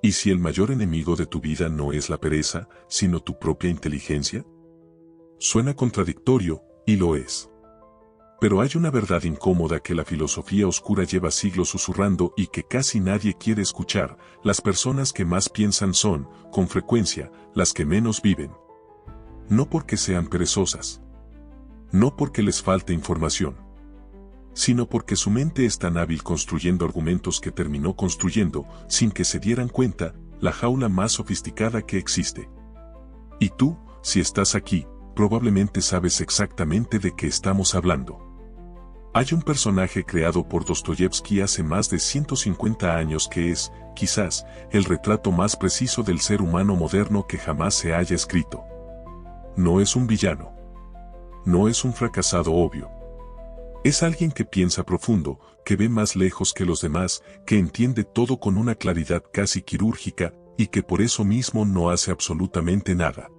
¿Y si el mayor enemigo de tu vida no es la pereza, sino tu propia inteligencia? Suena contradictorio, y lo es. Pero hay una verdad incómoda que la filosofía oscura lleva siglos susurrando y que casi nadie quiere escuchar: las personas que más piensan son, con frecuencia, las que menos viven. No porque sean perezosas. No porque les falte información. Sino porque su mente es tan hábil construyendo argumentos que terminó construyendo, sin que se dieran cuenta, la jaula más sofisticada que existe. Y tú, si estás aquí, probablemente sabes exactamente de qué estamos hablando. Hay un personaje creado por Dostoyevsky hace más de 150 años que es, quizás, el retrato más preciso del ser humano moderno que jamás se haya escrito. No es un villano. No es un fracasado obvio. Es alguien que piensa profundo, que ve más lejos que los demás, que entiende todo con una claridad casi quirúrgica, y que por eso mismo no hace absolutamente nada.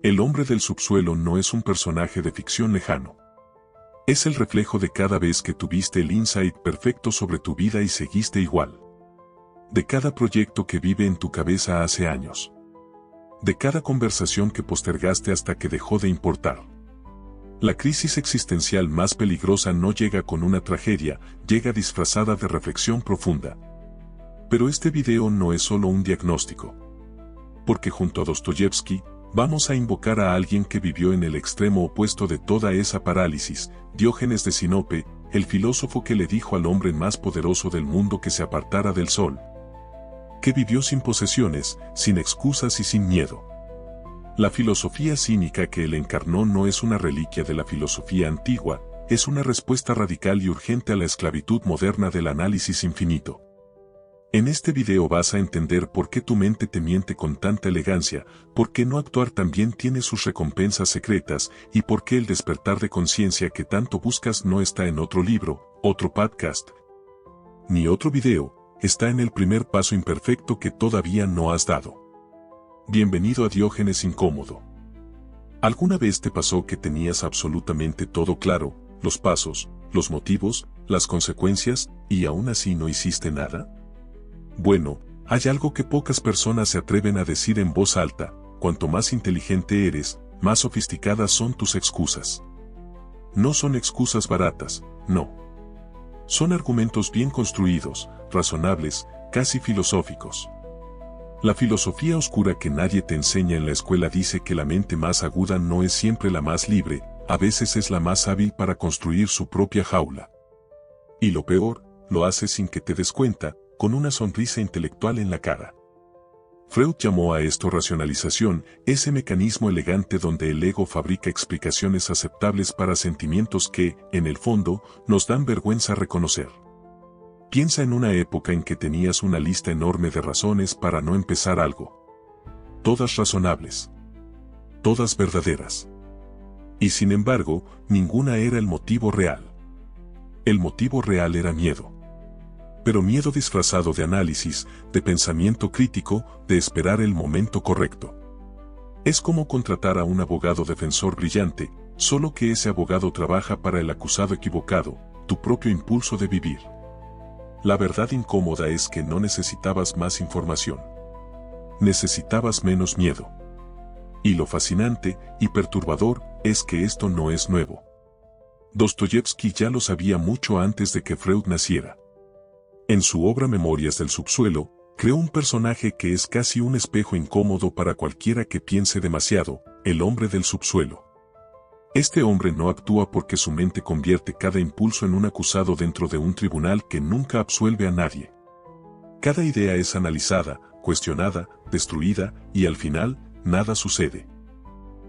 El hombre del subsuelo no es un personaje de ficción lejano. Es el reflejo de cada vez que tuviste el insight perfecto sobre tu vida y seguiste igual. De cada proyecto que vive en tu cabeza hace años. De cada conversación que postergaste hasta que dejó de importar. La crisis existencial más peligrosa no llega con una tragedia, llega disfrazada de reflexión profunda. Pero este video no es solo un diagnóstico. Porque junto a Dostoyevsky, vamos a invocar a alguien que vivió en el extremo opuesto de toda esa parálisis: Diógenes de Sinope, el filósofo que le dijo al hombre más poderoso del mundo que se apartara del sol. Que vivió sin posesiones, sin excusas y sin miedo. La filosofía cínica que él encarnó no es una reliquia de la filosofía antigua, es una respuesta radical y urgente a la esclavitud moderna del análisis infinito. En este video vas a entender por qué tu mente te miente con tanta elegancia, por qué no actuar también tiene sus recompensas secretas, y por qué el despertar de conciencia que tanto buscas no está en otro libro, otro podcast, ni otro video, está en el primer paso imperfecto que todavía no has dado. Bienvenido a Diógenes Incómodo. ¿Alguna vez te pasó que tenías absolutamente todo claro, los pasos, los motivos, las consecuencias, y aún así no hiciste nada? Bueno, hay algo que pocas personas se atreven a decir en voz alta: cuanto más inteligente eres, más sofisticadas son tus excusas. No son excusas baratas, no. Son argumentos bien construidos, razonables, casi filosóficos. La filosofía oscura que nadie te enseña en la escuela dice que la mente más aguda no es siempre la más libre, a veces es la más hábil para construir su propia jaula. Y lo peor, lo hace sin que te des cuenta, con una sonrisa intelectual en la cara. Freud llamó a esto racionalización, ese mecanismo elegante donde el ego fabrica explicaciones aceptables para sentimientos que, en el fondo, nos dan vergüenza reconocer. Piensa en una época en que tenías una lista enorme de razones para no empezar algo. Todas razonables. Todas verdaderas. Y sin embargo, ninguna era el motivo real. El motivo real era miedo. Pero miedo disfrazado de análisis, de pensamiento crítico, de esperar el momento correcto. Es como contratar a un abogado defensor brillante, solo que ese abogado trabaja para el acusado equivocado, tu propio impulso de vivir. La verdad incómoda es que no necesitabas más información. Necesitabas menos miedo. Y lo fascinante y perturbador es que esto no es nuevo. Dostoyevsky ya lo sabía mucho antes de que Freud naciera. En su obra Memorias del subsuelo, creó un personaje que es casi un espejo incómodo para cualquiera que piense demasiado: el hombre del subsuelo. Este hombre no actúa porque su mente convierte cada impulso en un acusado dentro de un tribunal que nunca absuelve a nadie. Cada idea es analizada, cuestionada, destruida, y al final, nada sucede.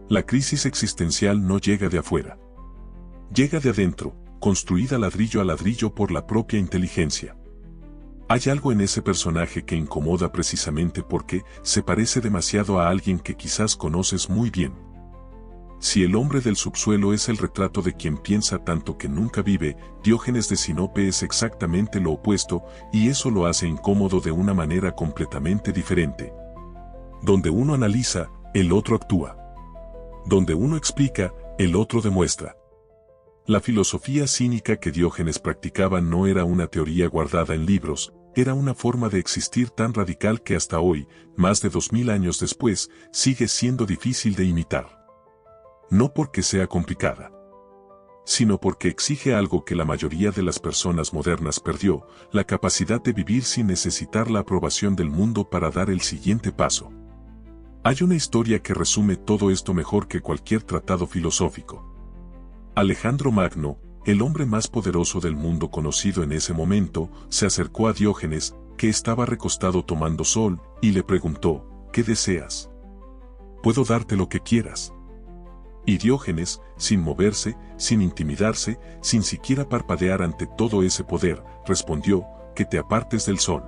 La crisis existencial no llega de afuera. Llega de adentro, construida ladrillo a ladrillo por la propia inteligencia. Hay algo en ese personaje que incomoda precisamente porque se parece demasiado a alguien que quizás conoces muy bien. Si el hombre del subsuelo es el retrato de quien piensa tanto que nunca vive, Diógenes de Sinope es exactamente lo opuesto, y eso lo hace incómodo de una manera completamente diferente. Donde uno analiza, el otro actúa. Donde uno explica, el otro demuestra. La filosofía cínica que Diógenes practicaba no era una teoría guardada en libros, era una forma de existir tan radical que hasta hoy, más de 2000 años después, sigue siendo difícil de imitar. No porque sea complicada, sino porque exige algo que la mayoría de las personas modernas perdió, la capacidad de vivir sin necesitar la aprobación del mundo para dar el siguiente paso. Hay una historia que resume todo esto mejor que cualquier tratado filosófico. Alejandro Magno, el hombre más poderoso del mundo conocido en ese momento, se acercó a Diógenes, que estaba recostado tomando sol, y le preguntó, ¿qué deseas? Puedo darte lo que quieras. Y Diógenes, sin moverse, sin intimidarse, sin siquiera parpadear ante todo ese poder, respondió, que te apartes del sol.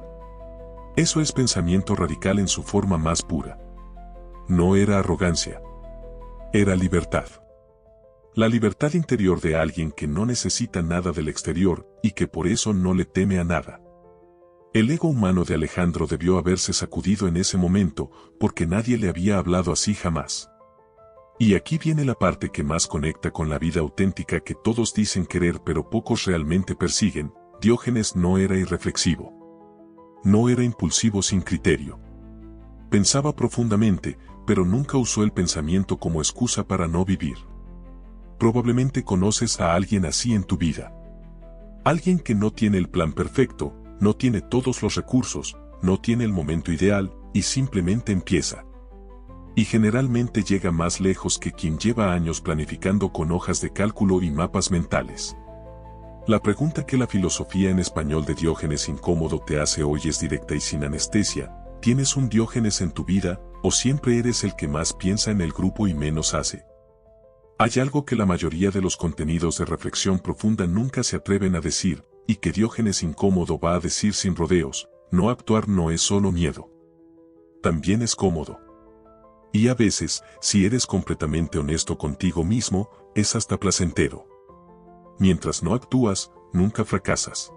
Eso es pensamiento radical en su forma más pura. No era arrogancia. Era libertad. La libertad interior de alguien que no necesita nada del exterior y que por eso no le teme a nada. El ego humano de Alejandro debió haberse sacudido en ese momento porque nadie le había hablado así jamás. Y aquí viene la parte que más conecta con la vida auténtica que todos dicen querer pero pocos realmente persiguen. Diógenes no era irreflexivo. No era impulsivo sin criterio. Pensaba profundamente, pero nunca usó el pensamiento como excusa para no vivir. Probablemente conoces a alguien así en tu vida. Alguien que no tiene el plan perfecto, no tiene todos los recursos, no tiene el momento ideal, y simplemente empieza. Y generalmente llega más lejos que quien lleva años planificando con hojas de cálculo y mapas mentales. La pregunta que la filosofía en español de Diógenes incómodo te hace hoy es directa y sin anestesia. ¿Tienes un Diógenes en tu vida, o siempre eres el que más piensa en el grupo y menos hace? Hay algo que la mayoría de los contenidos de reflexión profunda nunca se atreven a decir, y que Diógenes incómodo va a decir sin rodeos: no actuar no es solo miedo. También es cómodo. Y a veces, si eres completamente honesto contigo mismo, es hasta placentero. Mientras no actúas, nunca fracasas.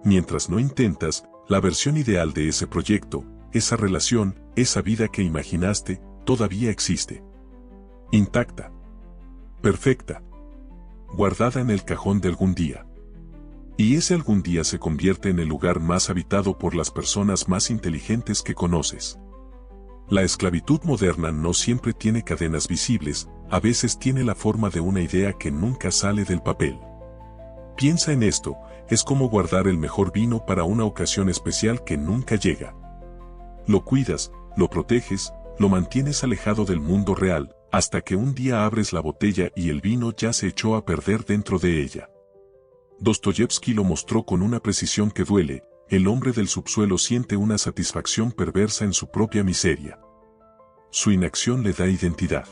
Mientras no intentas, la versión ideal de ese proyecto, esa relación, esa vida que imaginaste, todavía existe. Intacta. Perfecta. Guardada en el cajón de algún día. Y ese algún día se convierte en el lugar más habitado por las personas más inteligentes que conoces. La esclavitud moderna no siempre tiene cadenas visibles, a veces tiene la forma de una idea que nunca sale del papel. Piensa en esto, es como guardar el mejor vino para una ocasión especial que nunca llega. Lo cuidas, lo proteges, lo mantienes alejado del mundo real, hasta que un día abres la botella y el vino ya se echó a perder dentro de ella. Dostoyevsky lo mostró con una precisión que duele: el hombre del subsuelo siente una satisfacción perversa en su propia miseria. Su inacción le da identidad.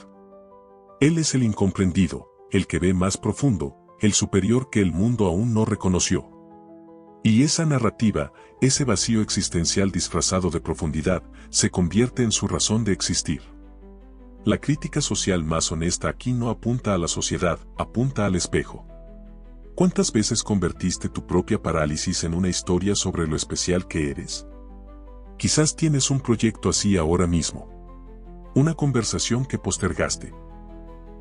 Él es el incomprendido, el que ve más profundo, el superior que el mundo aún no reconoció. Y esa narrativa, ese vacío existencial disfrazado de profundidad, se convierte en su razón de existir. La crítica social más honesta aquí no apunta a la sociedad, apunta al espejo. ¿Cuántas veces convertiste tu propia parálisis en una historia sobre lo especial que eres? Quizás tienes un proyecto así ahora mismo. Una conversación que postergaste.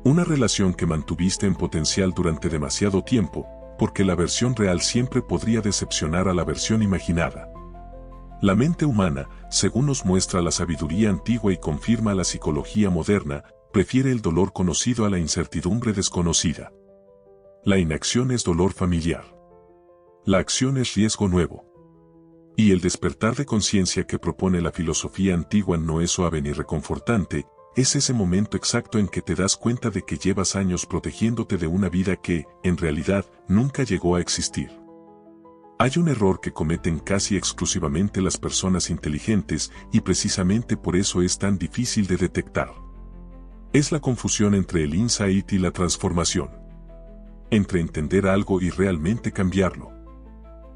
Una relación que mantuviste en potencial durante demasiado tiempo, porque la versión real siempre podría decepcionar a la versión imaginada. La mente humana, según nos muestra la sabiduría antigua y confirma la psicología moderna, prefiere el dolor conocido a la incertidumbre desconocida. La inacción es dolor familiar. La acción es riesgo nuevo. Y el despertar de conciencia que propone la filosofía antigua no es suave ni reconfortante, es ese momento exacto en que te das cuenta de que llevas años protegiéndote de una vida que, en realidad, nunca llegó a existir. Hay un error que cometen casi exclusivamente las personas inteligentes y precisamente por eso es tan difícil de detectar. Es la confusión entre el insight y la transformación. Entre entender algo y realmente cambiarlo.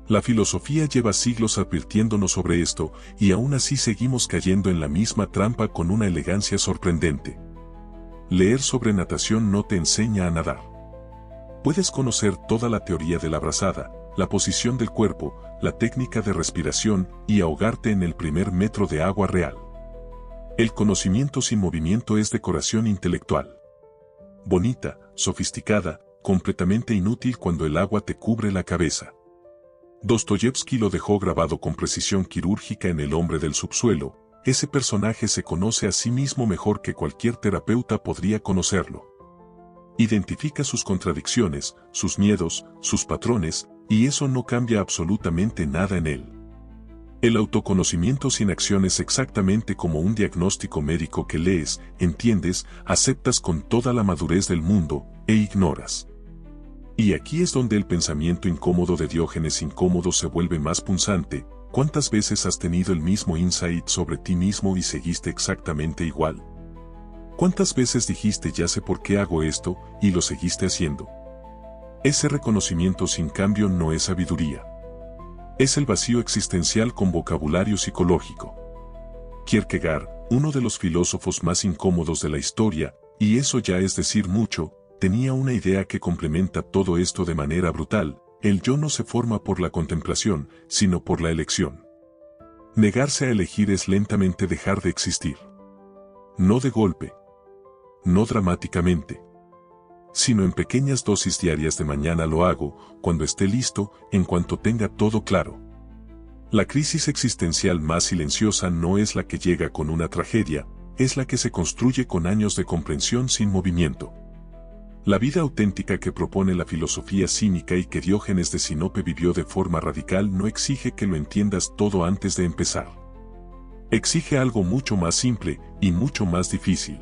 La filosofía lleva siglos advirtiéndonos sobre esto, y aún así seguimos cayendo en la misma trampa con una elegancia sorprendente. Leer sobre natación no te enseña a nadar. Puedes conocer toda la teoría de la brazada, la posición del cuerpo, la técnica de respiración, y ahogarte en el primer metro de agua real. El conocimiento sin movimiento es decoración intelectual. Bonita, sofisticada, completamente inútil cuando el agua te cubre la cabeza. Dostoyevsky lo dejó grabado con precisión quirúrgica en El hombre del subsuelo. Ese personaje se conoce a sí mismo mejor que cualquier terapeuta podría conocerlo. Identifica sus contradicciones, sus miedos, sus patrones, y eso no cambia absolutamente nada en él. El autoconocimiento sin acción es exactamente como un diagnóstico médico que lees, entiendes, aceptas con toda la madurez del mundo, e ignoras. Y aquí es donde el pensamiento incómodo de Diógenes Incómodo se vuelve más punzante. ¿Cuántas veces has tenido el mismo insight sobre ti mismo y seguiste exactamente igual? ¿Cuántas veces dijiste ya sé por qué hago esto, y lo seguiste haciendo? Ese reconocimiento sin cambio no es sabiduría. Es el vacío existencial con vocabulario psicológico. Kierkegaard, uno de los filósofos más incómodos de la historia, y eso ya es decir mucho, tenía una idea que complementa todo esto de manera brutal: el yo no se forma por la contemplación, sino por la elección. Negarse a elegir es lentamente dejar de existir. No de golpe. No dramáticamente. Sino en pequeñas dosis diarias de mañana lo hago, cuando esté listo, en cuanto tenga todo claro. La crisis existencial más silenciosa no es la que llega con una tragedia, es la que se construye con años de comprensión sin movimiento. La vida auténtica que propone la filosofía cínica y que Diógenes de Sinope vivió de forma radical no exige que lo entiendas todo antes de empezar. Exige algo mucho más simple y mucho más difícil.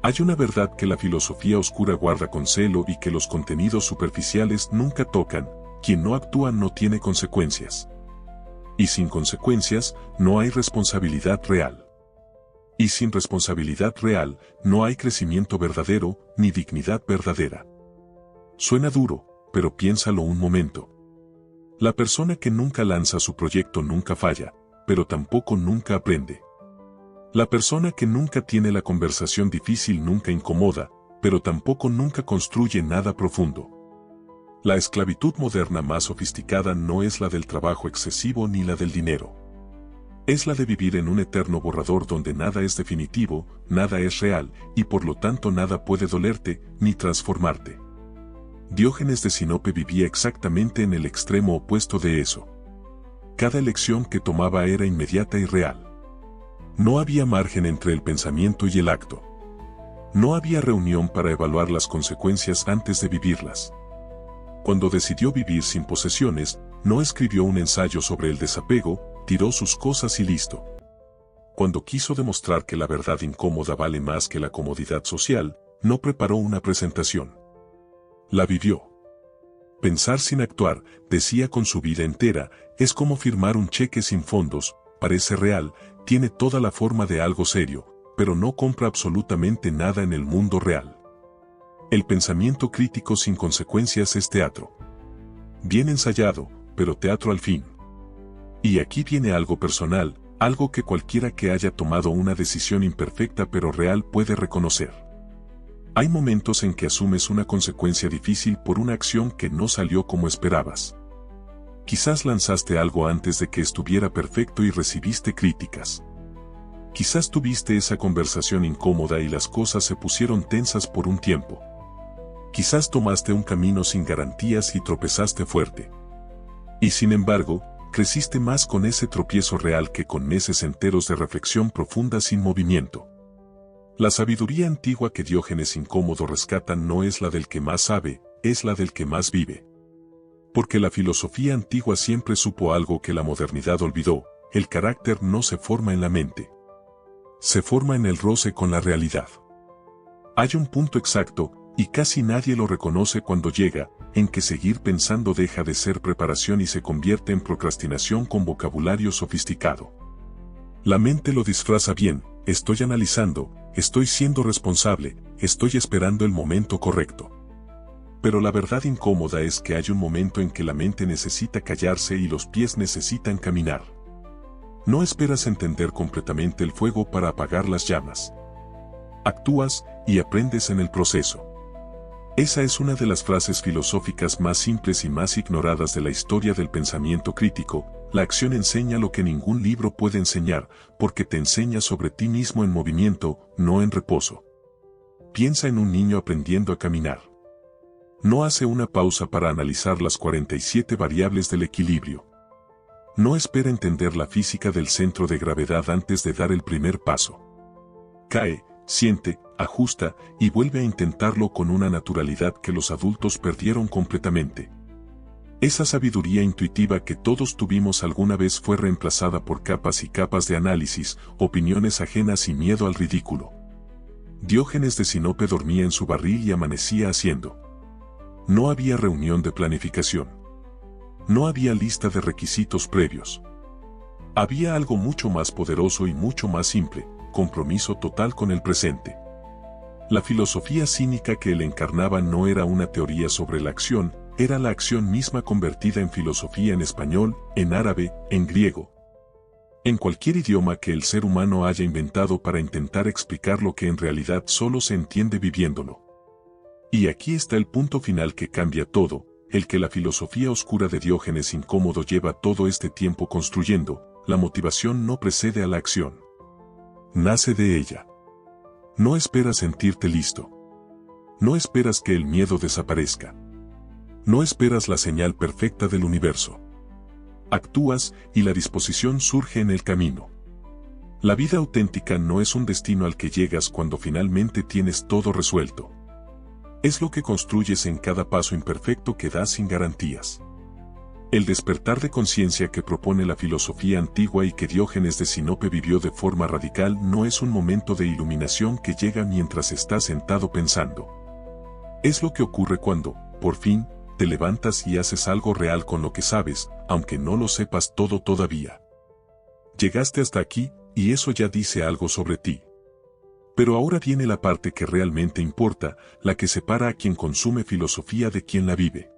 Hay una verdad que la filosofía oscura guarda con celo y que los contenidos superficiales nunca tocan: quien no actúa no tiene consecuencias. Y sin consecuencias, no hay responsabilidad real. Y sin responsabilidad real, no hay crecimiento verdadero, ni dignidad verdadera. Suena duro, pero piénsalo un momento. La persona que nunca lanza su proyecto nunca falla, pero tampoco nunca aprende. La persona que nunca tiene la conversación difícil nunca incomoda, pero tampoco nunca construye nada profundo. La esclavitud moderna más sofisticada no es la del trabajo excesivo ni la del dinero. Es la de vivir en un eterno borrador donde nada es definitivo, nada es real, y por lo tanto nada puede dolerte, ni transformarte. Diógenes de Sinope vivía exactamente en el extremo opuesto de eso. Cada elección que tomaba era inmediata y real. No había margen entre el pensamiento y el acto. No había reunión para evaluar las consecuencias antes de vivirlas. Cuando decidió vivir sin posesiones, no escribió un ensayo sobre el desapego, tiró sus cosas y listo. Cuando quiso demostrar que la verdad incómoda vale más que la comodidad social, no preparó una presentación. La vivió. Pensar sin actuar, decía con su vida entera, es como firmar un cheque sin fondos: parece real, tiene toda la forma de algo serio, pero no compra absolutamente nada en el mundo real. El pensamiento crítico sin consecuencias es teatro. Bien ensayado, pero teatro al fin. Y aquí viene algo personal, algo que cualquiera que haya tomado una decisión imperfecta pero real puede reconocer. Hay momentos en que asumes una consecuencia difícil por una acción que no salió como esperabas. Quizás lanzaste algo antes de que estuviera perfecto y recibiste críticas. Quizás tuviste esa conversación incómoda y las cosas se pusieron tensas por un tiempo. Quizás tomaste un camino sin garantías y tropezaste fuerte. Y sin embargo, creciste más con ese tropiezo real que con meses enteros de reflexión profunda sin movimiento. La sabiduría antigua que Diógenes Incómodo rescata no es la del que más sabe, es la del que más vive. Porque la filosofía antigua siempre supo algo que la modernidad olvidó: el carácter no se forma en la mente. Se forma en el roce con la realidad. Hay un punto exacto, y casi nadie lo reconoce cuando llega, en que seguir pensando deja de ser preparación y se convierte en procrastinación con vocabulario sofisticado. La mente lo disfraza bien: estoy analizando, estoy siendo responsable, estoy esperando el momento correcto. Pero la verdad incómoda es que hay un momento en que la mente necesita callarse y los pies necesitan caminar. No esperas entender completamente el fuego para apagar las llamas. Actúas y aprendes en el proceso. Esa es una de las frases filosóficas más simples y más ignoradas de la historia del pensamiento crítico: la acción enseña lo que ningún libro puede enseñar, porque te enseña sobre ti mismo en movimiento, no en reposo. Piensa en un niño aprendiendo a caminar. No hace una pausa para analizar las 47 variables del equilibrio. No espera entender la física del centro de gravedad antes de dar el primer paso. Cae, siente, ajusta y vuelve a intentarlo con una naturalidad que los adultos perdieron completamente. Esa sabiduría intuitiva que todos tuvimos alguna vez fue reemplazada por capas y capas de análisis, opiniones ajenas y miedo al ridículo. Diógenes de Sinope dormía en su barril y amanecía haciendo. No había reunión de planificación. No había lista de requisitos previos. Había algo mucho más poderoso y mucho más simple, compromiso total con el presente. La filosofía cínica que él encarnaba no era una teoría sobre la acción, era la acción misma convertida en filosofía en español, en árabe, en griego. En cualquier idioma que el ser humano haya inventado para intentar explicar lo que en realidad solo se entiende viviéndolo. Y aquí está el punto final que cambia todo, el que la filosofía oscura de Diógenes Incómodo lleva todo este tiempo construyendo, la motivación no precede a la acción. Nace de ella. No esperas sentirte listo. No esperas que el miedo desaparezca. No esperas la señal perfecta del universo. Actúas y la disposición surge en el camino. La vida auténtica no es un destino al que llegas cuando finalmente tienes todo resuelto. Es lo que construyes en cada paso imperfecto que das sin garantías. El despertar de conciencia que propone la filosofía antigua y que Diógenes de Sinope vivió de forma radical no es un momento de iluminación que llega mientras estás sentado pensando. Es lo que ocurre cuando, por fin, te levantas y haces algo real con lo que sabes, aunque no lo sepas todo todavía. Llegaste hasta aquí, y eso ya dice algo sobre ti. Pero ahora viene la parte que realmente importa, la que separa a quien consume filosofía de quien la vive.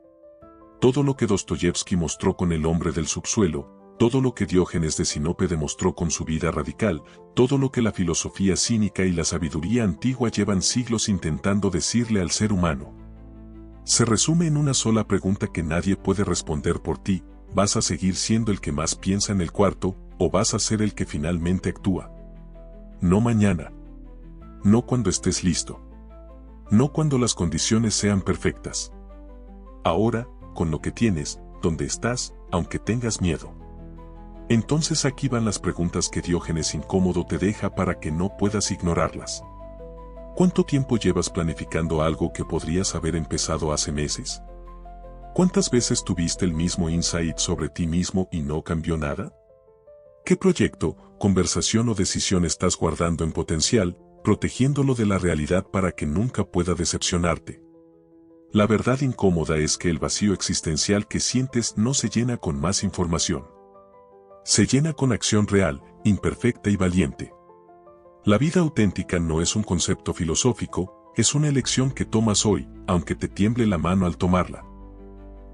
Todo lo que Dostoyevsky mostró con El hombre del subsuelo, todo lo que Diógenes de Sinope demostró con su vida radical, todo lo que la filosofía cínica y la sabiduría antigua llevan siglos intentando decirle al ser humano. Se resume en una sola pregunta que nadie puede responder por ti: ¿vas a seguir siendo el que más piensa en el cuarto, o vas a ser el que finalmente actúa? No mañana. No cuando estés listo. No cuando las condiciones sean perfectas. Ahora, con lo que tienes, donde estás, aunque tengas miedo. Entonces aquí van las preguntas que Diógenes Incómodo te deja para que no puedas ignorarlas. ¿Cuánto tiempo llevas planificando algo que podrías haber empezado hace meses? ¿Cuántas veces tuviste el mismo insight sobre ti mismo y no cambió nada? ¿Qué proyecto, conversación o decisión estás guardando en potencial, protegiéndolo de la realidad para que nunca pueda decepcionarte? La verdad incómoda es que el vacío existencial que sientes no se llena con más información. Se llena con acción real, imperfecta y valiente. La vida auténtica no es un concepto filosófico, es una elección que tomas hoy, aunque te tiemble la mano al tomarla.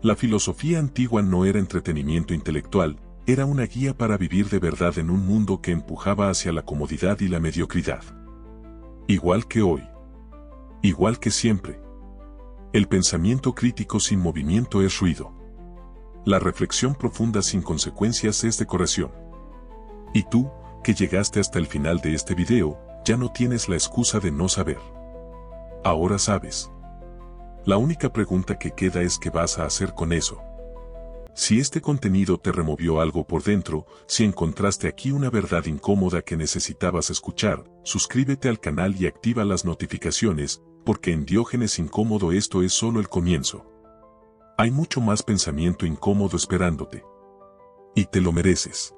La filosofía antigua no era entretenimiento intelectual, era una guía para vivir de verdad en un mundo que empujaba hacia la comodidad y la mediocridad. Igual que hoy. Igual que siempre. El pensamiento crítico sin movimiento es ruido. La reflexión profunda sin consecuencias es decoración. Y tú, que llegaste hasta el final de este video, ya no tienes la excusa de no saber. Ahora sabes. La única pregunta que queda es ¿qué vas a hacer con eso? Si este contenido te removió algo por dentro, si encontraste aquí una verdad incómoda que necesitabas escuchar, suscríbete al canal y activa las notificaciones, porque en Diógenes Incómodo esto es solo el comienzo. Hay mucho más pensamiento incómodo esperándote. Y te lo mereces.